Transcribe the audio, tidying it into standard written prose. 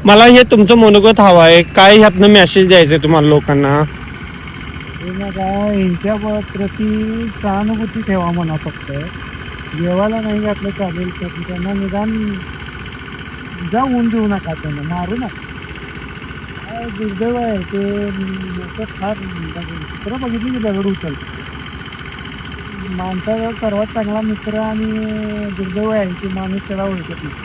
मला हे तुमचं मनोगत हवं आहे, काय ह्यातनं मेसेज द्यायचं आहे तुम्हाला लोकांना? हे बघा यांच्या प्रती सहानुभूती ठेवा म्हणा फक्त. देवाला नाही घातलं चालेल तर त्यांना निदान जाऊन देऊ नका, त्यांना मारू नका. काय दुर्दैव आहे ते. लोक फार चित्र बघितली की दगड उचलतात. माणसाचा सर्वात चांगला मित्र आणि दुर्दैव आहे की माणूस त्याला ओळखत नाही.